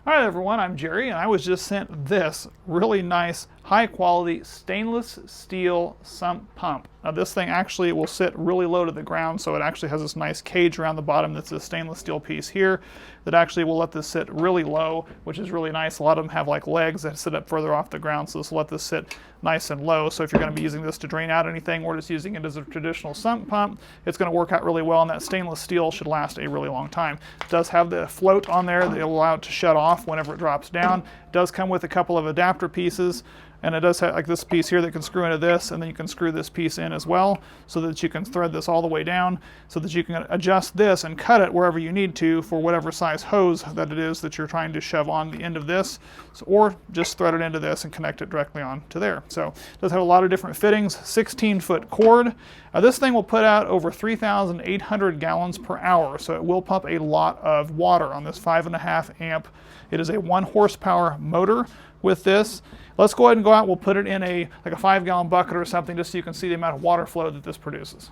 Hi everyone, I'm Jerry, and I was just sent this really nice, high-quality stainless steel sump pump. Now this thing actually will sit really low to the ground, so it actually has this nice cage around the bottom that's a stainless steel piece here that actually will let this sit really low, which is really nice. A lot of them have like legs that sit up further off the ground, so this will let this sit nice and low. So if you're going to be using this to drain out anything or just using it as a traditional sump pump, it's going to work out really well, and that stainless steel should last a really long time. It does have the float on there that will allow it to shut off whenever it drops down. It does come with a couple of adapter pieces, and it does have like this piece here that can screw into this, and then you can screw this piece in as well so that you can thread this all the way down so that you can adjust this and cut it wherever you need to for whatever size hose that it is that you're trying to shove on the end of this, or just thread it into this and connect it directly on to there. So it does have a lot of different fittings, 16-foot cord. This thing will put out over 3,800 gallons per hour, so it will pump a lot of water on this 5.5 amp. It is a 1 horsepower motor with this. Let's go ahead and go out. We'll put it in like a 5-gallon bucket or something, just so you can see the amount of water flow that this produces.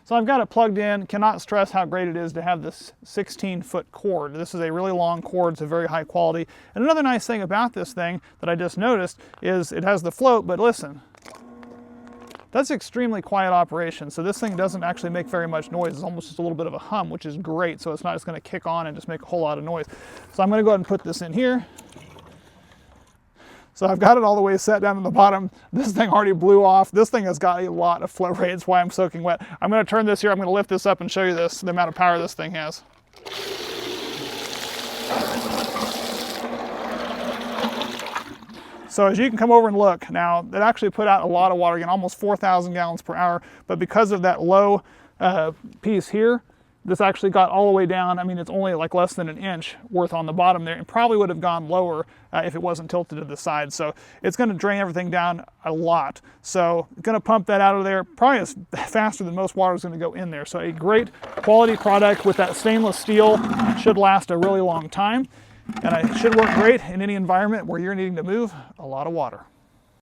So I've got it plugged in. Cannot stress how great it is to have this 16-foot cord. This is a really long cord. It's a very high quality. And another nice thing about this thing that I just noticed is it has the float, but listen, that's extremely quiet operation. So this thing doesn't actually make very much noise. It's almost just a little bit of a hum, which is great. So it's not just going to kick on and just make a whole lot of noise. So I'm going to go ahead and put this in here. So I've got it all the way set down to the bottom. This thing already blew off. This thing has got a lot of flow rate. That's why I'm soaking wet. I'm going to turn this here. I'm going to lift this up and show you the amount of power this thing has. So as you can come over and look, now it actually put out a lot of water, again, almost 4,000 gallons per hour, but because of that low piece here, this actually got all the way down. I mean, it's only like less than an inch worth on the bottom there, and probably would have gone lower if it wasn't tilted to the side. So it's going to drain everything down a lot. So it's going to pump that out of there probably as faster than most water is going to go in there. So a great quality product with that stainless steel. Should last a really long time, and it should work great in any environment where you're needing to move a lot of water.